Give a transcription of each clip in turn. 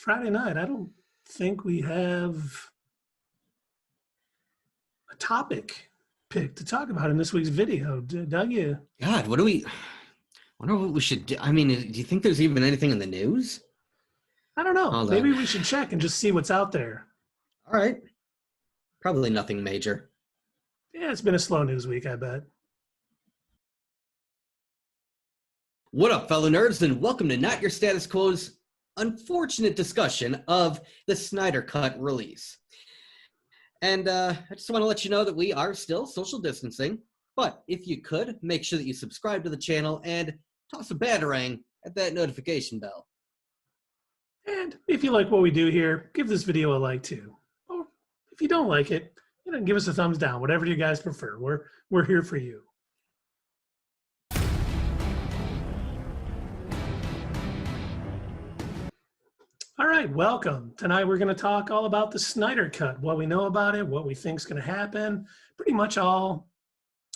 Friday night. I don't think we have a topic picked to talk about in this week's video. Doug, you? God, wonder what we should do. I mean, do you think there's even anything in the news? I don't know. Hold Maybe on. we should check and just see what's out there. All right. Probably nothing major. Yeah, it's been a slow news week, I bet. What up, fellow nerds, and welcome to Not Your Status Quo's unfortunate discussion of the Snyder Cut release. And I just want to let you know that we are still social distancing, but if you could, make sure that you subscribe to the channel and toss a batarang at that notification bell. And if you like what we do here, give this video a like too. Or if you don't like it, give us a thumbs down, whatever you guys prefer. We're here for you. All right, welcome. Tonight we're going to talk all about the Snyder Cut, what we know about it, what we think is going to happen, pretty much all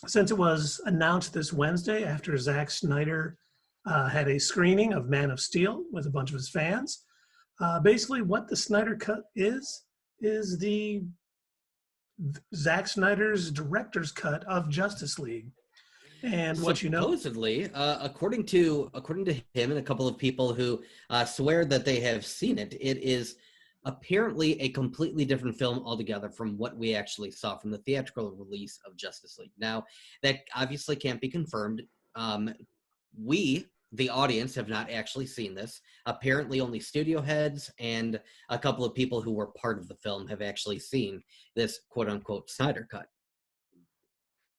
since it was announced this Wednesday after Zack Snyder had a screening of Man of Steel with a bunch of his fans. Basically what the Snyder Cut is the Zack Snyder's director's cut of Justice League. And what you know, supposedly, according to him and a couple of people who swear that they have seen it, it is apparently a completely different film altogether from what we actually saw from the theatrical release of Justice League. Now, that obviously can't be confirmed. We, the audience, have not actually seen this. Apparently, only studio heads and a couple of people who were part of the film have actually seen this quote-unquote Snyder Cut.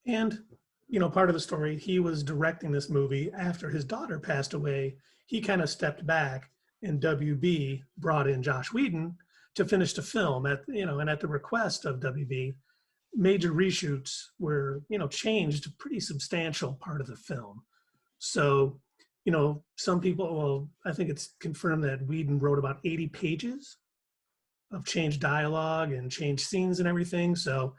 And part of the story, he was directing this movie after his daughter passed away. He kind of stepped back, and WB brought in Joss Whedon to finish the film and at the request of WB, major reshoots were, changed a pretty substantial part of the film. So, some people, well, I think it's confirmed that Whedon wrote about 80 pages of changed dialogue and changed scenes and everything. So,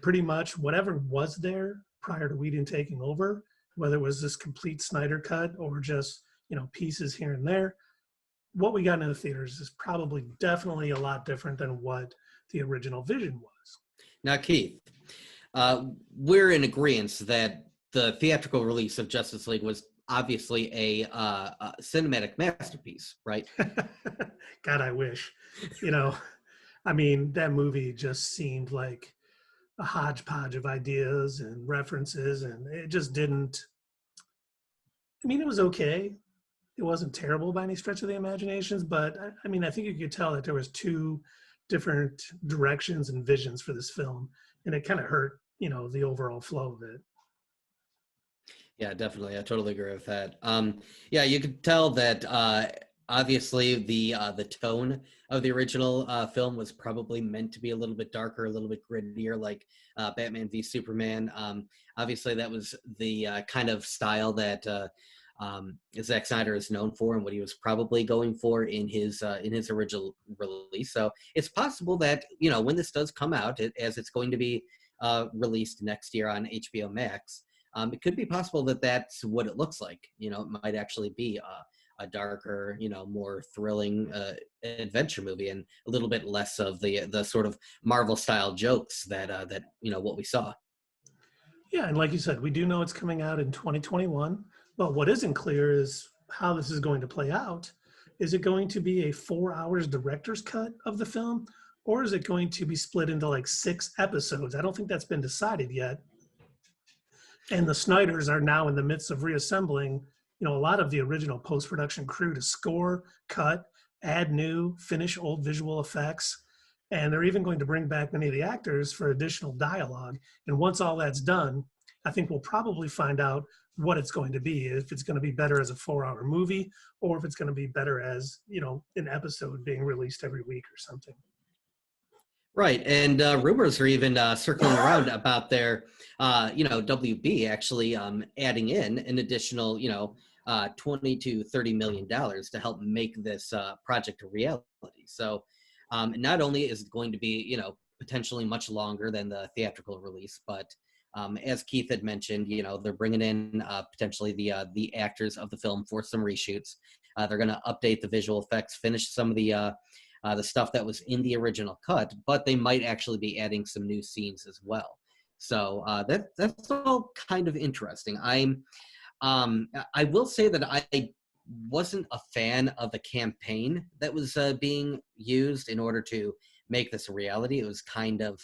pretty much whatever was there prior to Whedon taking over, whether it was this complete Snyder Cut or just, pieces here and there, what we got in the theaters is probably definitely a lot different than what the original vision was. Now, Keith, we're in agreement that the theatrical release of Justice League was obviously a cinematic masterpiece, right? God, I wish. That movie just seemed like a hodgepodge of ideas and references, and it just didn't. It was okay. It wasn't terrible by any stretch of the imaginations, but I think you could tell that there was two different directions and visions for this film, and it kind of hurt, the overall flow of it. Yeah, definitely. I totally agree with that. Yeah, you could tell that obviously the tone of the original film was probably meant to be a little bit darker, a little bit grittier, like Batman v Superman. Obviously, that was the kind of style that Zack Snyder is known for, and what he was probably going for in his original release. So it's possible that when this does come out, as it's going to be released next year on HBO Max, it could be possible that that's what it looks like. It might actually be a darker, more thrilling adventure movie, and a little bit less of the sort of Marvel style jokes that what we saw. Yeah, and like you said, we do know it's coming out in 2021, but what isn't clear is how this is going to play out. Is it going to be a 4 hours director's cut of the film, or is it going to be split into like 6 episodes? I don't think that's been decided yet. And the Snyders are now in the midst of reassembling a lot of the original post-production crew to score, cut, add new, finish old visual effects. And they're even going to bring back many of the actors for additional dialogue. And once all that's done, I think we'll probably find out what it's going to be, if it's going to be better as a 4-hour movie, or if it's going to be better as, an episode being released every week or something. Right, and rumors are even circling around about their, WB actually adding in an additional, $20 to $30 million to help make this project a reality. So not only is it going to be, potentially much longer than the theatrical release, but As Keith had mentioned, they're bringing in potentially the actors of the film for some reshoots. They're going to update the visual effects, finish some of the stuff that was in the original cut, but they might actually be adding some new scenes as well. So that's all kind of interesting. I will say that I wasn't a fan of the campaign that was being used in order to make this a reality. It was kind of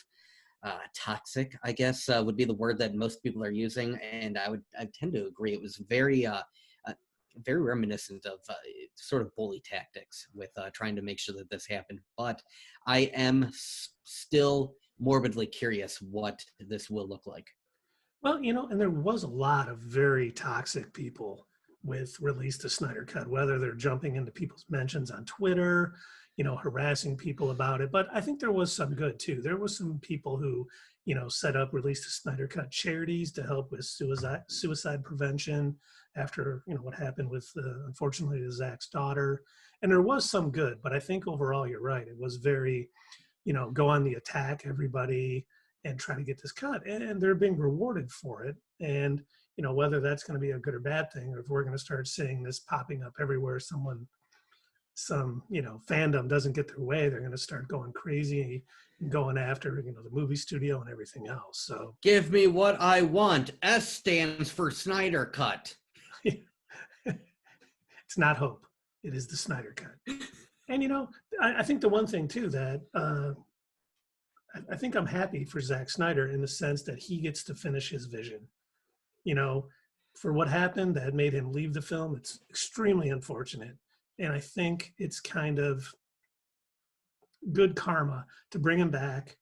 toxic, I guess, would be the word that most people are using, and I tend to agree. It was very reminiscent of sort of bully tactics with trying to make sure that this happened. But I am still morbidly curious what this will look like. Well, and there was a lot of very toxic people with Release the Snyder Cut, whether they're jumping into people's mentions on Twitter, harassing people about it. But I think there was some good too. There was some people who, set up Release the Snyder Cut charities to help with suicide prevention after, what happened with, unfortunately, Zack's daughter. And there was some good, but I think overall, you're right. It was very, go on the attack, everybody, and try to get this cut, and they're being rewarded for it. And whether that's going to be a good or bad thing, or if we're going to start seeing this popping up everywhere, some fandom doesn't get their way, they're going to start going crazy and going after the movie studio and everything else. So give me what I want. S stands for Snyder Cut. It's not hope, it is the Snyder Cut. And I think the one thing too that I think I'm happy for Zack Snyder in the sense that he gets to finish his vision. For what happened that made him leave the film, it's extremely unfortunate. And I think it's kind of good karma to bring him back,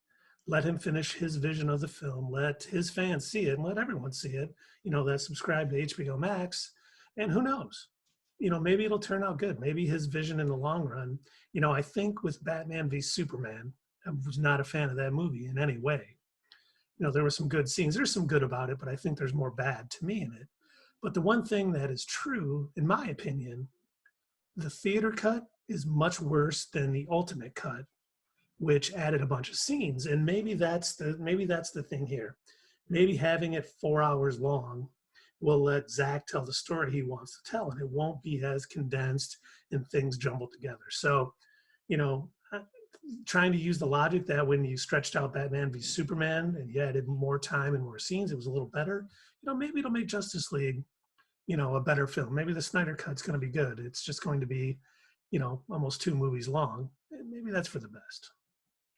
let him finish his vision of the film, let his fans see it, and let everyone see it, that subscribe to HBO Max. And who knows? Maybe it'll turn out good. Maybe his vision in the long run, I think with Batman v Superman, I was not a fan of that movie in any way. There were some good scenes. There's some good about it, but I think there's more bad to me in it. But the one thing that is true, in my opinion, the theater cut is much worse than the ultimate cut, which added a bunch of scenes. And maybe that's the thing here. Maybe having it 4 hours long will let Zack tell the story he wants to tell, and it won't be as condensed and things jumbled together. So, trying to use the logic that when you stretched out Batman v Superman and you added more time and more scenes, it was a little better. Maybe it'll make Justice League, a better film. Maybe the Snyder Cut's going to be good. It's just going to be, almost 2 movies long. And maybe that's for the best.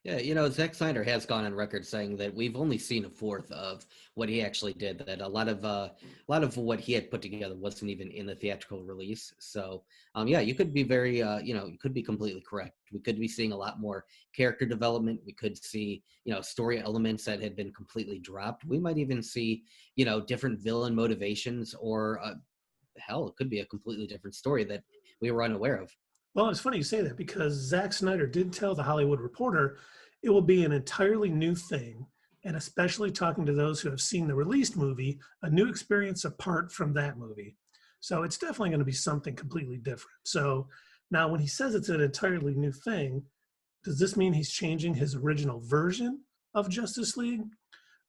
Yeah, Zack Snyder has gone on record saying that we've only seen a fourth of what he actually did. That a lot of what he had put together wasn't even in the theatrical release. So, you could be very, you could be completely correct. We could be seeing a lot more character development. We could see, story elements that had been completely dropped. We might even see, different villain motivations, or hell, it could be a completely different story that we were unaware of. Well, it's funny you say that because Zack Snyder did tell The Hollywood Reporter it will be an entirely new thing, and especially talking to those who have seen the released movie, a new experience apart from that movie. So it's definitely going to be something completely different. So now when he says it's an entirely new thing, does this mean he's changing his original version of Justice League?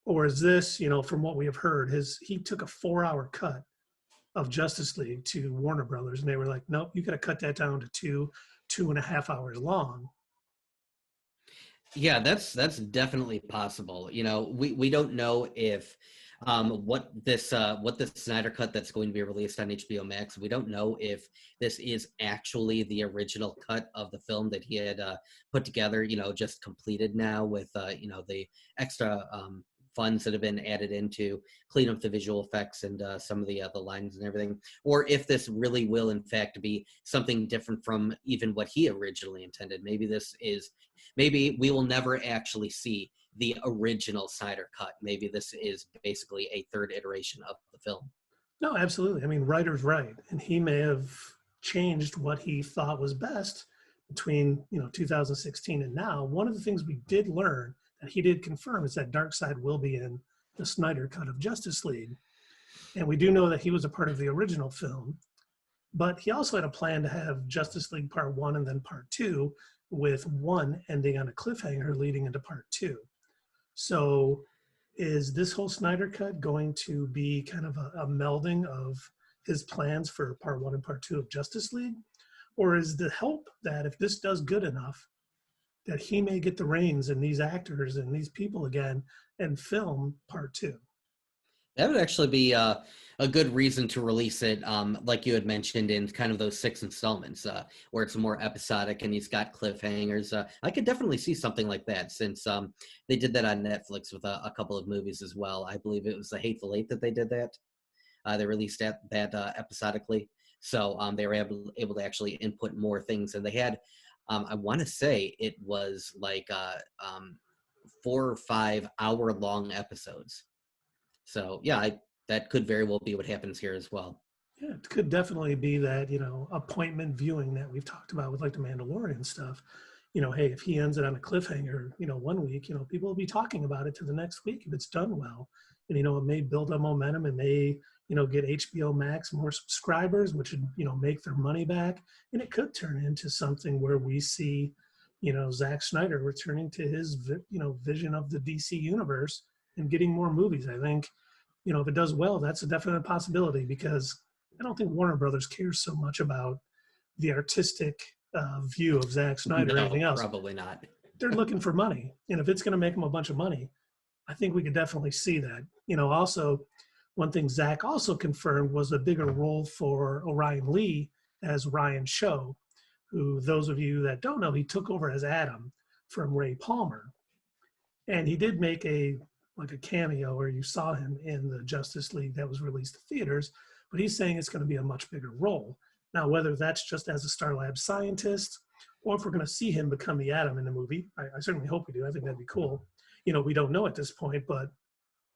Or is this, from what we have heard, he took a 4-hour cut of Justice League to Warner Brothers, and they were like, nope, you got to cut that down to 2.5 hours long. Yeah, that's definitely possible. We don't know if what this Snyder Cut that's going to be released on HBO Max. We don't know if this is actually the original cut of the film that he had put together. Just completed now with the extra funds that have been added in to clean up the visual effects and some of the lines and everything, or if this really will in fact be something different from even what he originally intended. Maybe we will never actually see the original Snyder Cut. Maybe this is basically a third iteration of the film. No, absolutely. I mean, writer's right, and he may have changed what he thought was best between 2016 and now. One of the things we did learn that he did confirm is that Darkseid will be in the Snyder Cut of Justice League. And we do know that he was a part of the original film, but he also had a plan to have Justice League Part 1 and then Part 2, with 1 ending on a cliffhanger leading into Part 2. So is this whole Snyder Cut going to be kind of a melding of his plans for part 1 and part 2 of Justice League? Or is the hope that if this does good enough, that he may get the reins and these actors and these people again and film part 2? That would actually be a good reason to release it, like you had mentioned, in kind of those 6 installments, where it's more episodic and he's got cliffhangers. I could definitely see something like that, since they did that on Netflix with a couple of movies as well. I believe it was The Hateful Eight that they did that. They released that episodically, so they were able to actually input more things, and they had, I want to say it was like 4 or 5 hour long episodes. So yeah, that could very well be what happens here as well. Yeah, it could definitely be that, appointment viewing that we've talked about with like the Mandalorian stuff. Hey, if he ends it on a cliffhanger, one week, people will be talking about it to the next week if it's done well. And, it may build up momentum and may, get HBO Max more subscribers, which would, make their money back. And it could turn into something where we see, Zack Snyder returning to his, vision of the DC universe and getting more movies. I think, if it does well, that's a definite possibility, because I don't think Warner Brothers cares so much about the artistic view of Zack Snyder or No, anything else. probably not. They're looking for money. And if it's going to make them a bunch of money, I think we could definitely see that. Also, one thing Zack also confirmed was a bigger role for Orion Lee as Ryan Sho, who, those of you that don't know, he took over as Adam from Ray Palmer. And he did make a cameo where you saw him in the Justice League that was released to theaters, but he's saying it's going to be a much bigger role. Now, whether that's just as a Star Lab scientist, or if we're going to see him become the Atom in the movie, I certainly hope we do. I think that'd be cool. We don't know at this point, but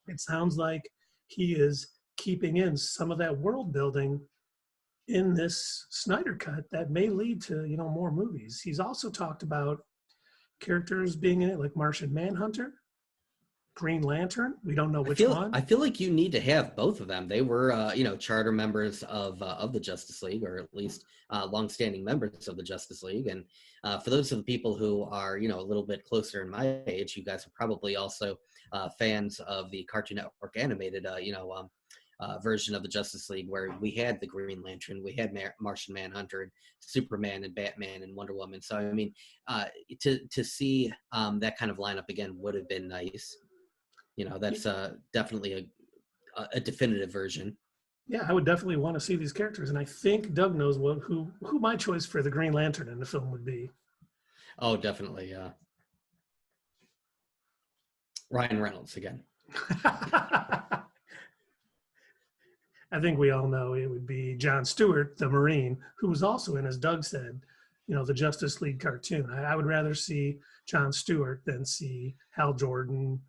it sounds like he is keeping in some of that world building in this Snyder Cut that may lead to, more movies. He's also talked about characters being in it, like Martian Manhunter, Green Lantern. We don't know which one. I feel like you need to have both of them. They were, charter members of the Justice League, or at least longstanding members of the Justice League. And for those of the people who are, a little bit closer in my age, you guys are probably also fans of the Cartoon Network animated, version of the Justice League, where we had the Green Lantern, we had Martian Manhunter, and Superman, and Batman, and Wonder Woman. So I mean, to see that kind of lineup again would have been nice. That's definitely a definitive version. Yeah, I would definitely want to see these characters, and I think Doug knows who my choice for the Green Lantern in the film would be. Oh, definitely, yeah. Ryan Reynolds again. I think we all know it would be John Stewart, the Marine, who was also in, as Doug said, the Justice League cartoon. I would rather see John Stewart than see Hal Jordan,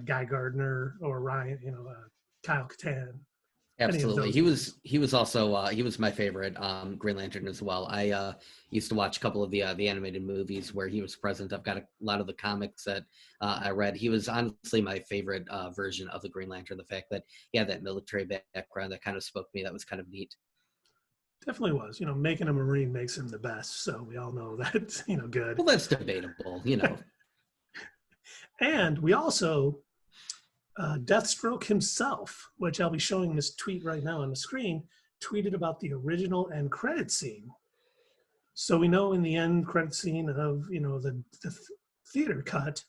Guy Gardner, or Ryan, Kyle Katarn. Absolutely, he was also he was my favorite Green Lantern as well. I used to watch a couple of the animated movies where he was present. I've got a lot of the comics that I read. He was honestly my favorite version of the Green Lantern. The fact that he had that military background that kind of spoke to me, that was kind of neat. Definitely was. Making a Marine makes him the best. So we all know that's, good. Well, that's debatable, And we also, Deathstroke himself, which I'll be showing this tweet right now on the screen, tweeted about the original end credit scene. So we know in the end credit scene of, the theater cut,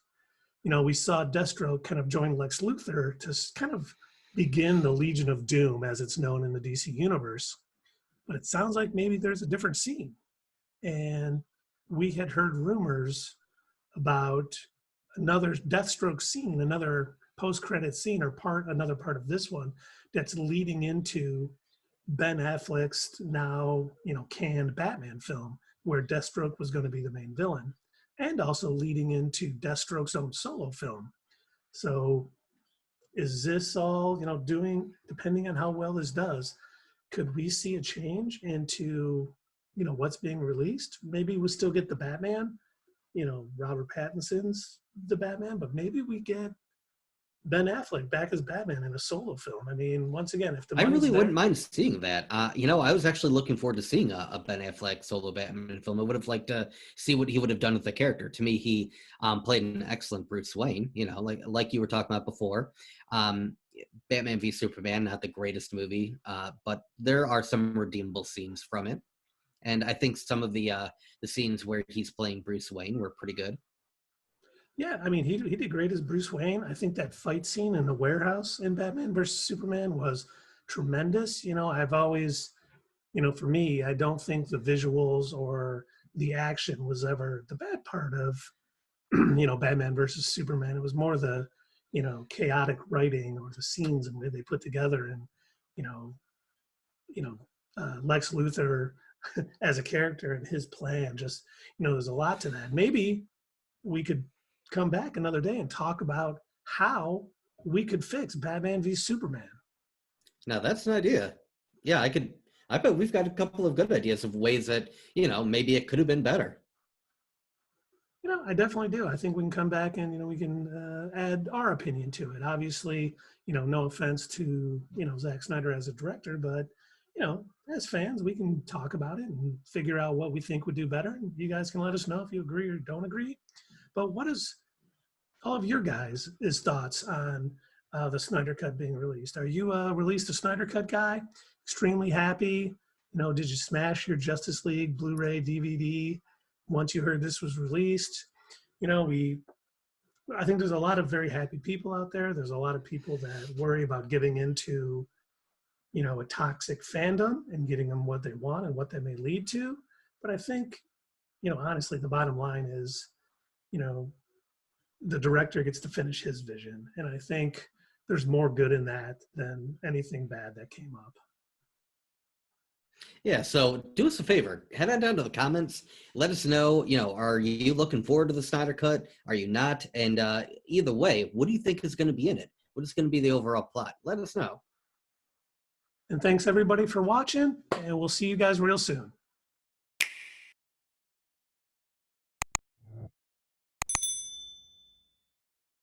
we saw Deathstroke kind of join Lex Luthor to kind of begin the Legion of Doom, as it's known in the DC universe. But it sounds like maybe there's a different scene. And we had heard rumors about another Deathstroke scene, another post-credit scene, or another part of this one that's leading into Ben Affleck's now, canned Batman film, where Deathstroke was going to be the main villain, and also leading into Deathstroke's own solo film. So is this all, doing, depending on how well this does, could we see a change into, what's being released? Maybe we still get the Batman, Robert Pattinson's the Batman, but maybe we get Ben Affleck back as Batman in a solo film. I mean, once again, if the I money's really there, wouldn't mind seeing that. I was actually looking forward to seeing a Ben Affleck solo Batman film. I would have liked to see what he would have done with the character. To me, he played an excellent Bruce Wayne. Like you were talking about before. Um, Batman v Superman, not the greatest movie, but there are some redeemable scenes from it, and I think some of the scenes where he's playing Bruce Wayne were pretty good. yeah, I mean, he did great as Bruce Wayne. I think that fight scene in the warehouse in Batman versus Superman was tremendous. I've always, for me, I don't think the visuals or the action was ever the bad part of, Batman versus Superman. It was more the, chaotic writing or the scenes and way they put together, and, you know, Lex Luthor as a character and his plan. Just, there's a lot to that. Maybe we could come back another day and talk about how we could fix Batman v Superman. Now that's an idea. Yeah, I could. I bet we've got a couple of good ideas of ways that maybe it could have been better. I definitely do. I think we can come back and we can add our opinion to it. Obviously, no offense to Zack Snyder as a director, but as fans, we can talk about it and figure out what we think would do better. And you guys can let us know if you agree or don't agree. But what is all of your guys' thoughts on the Snyder Cut being released? Are you a Release the Snyder Cut guy? Extremely happy? Did you smash your Justice League Blu-ray DVD once you heard this was released? I think there's a lot of very happy people out there. There's a lot of people that worry about giving into, a toxic fandom and getting them what they want and what that may lead to. But I think, honestly, the bottom line is, the director gets to finish his vision. And I think there's more good in that than anything bad that came up. Yeah, so do us a favor, head on down to the comments. Let us know, are you looking forward to the Snyder Cut? Are you not? And either way, what do you think is going to be in it? What is going to be the overall plot? Let us know. And thanks everybody for watching, and we'll see you guys real soon.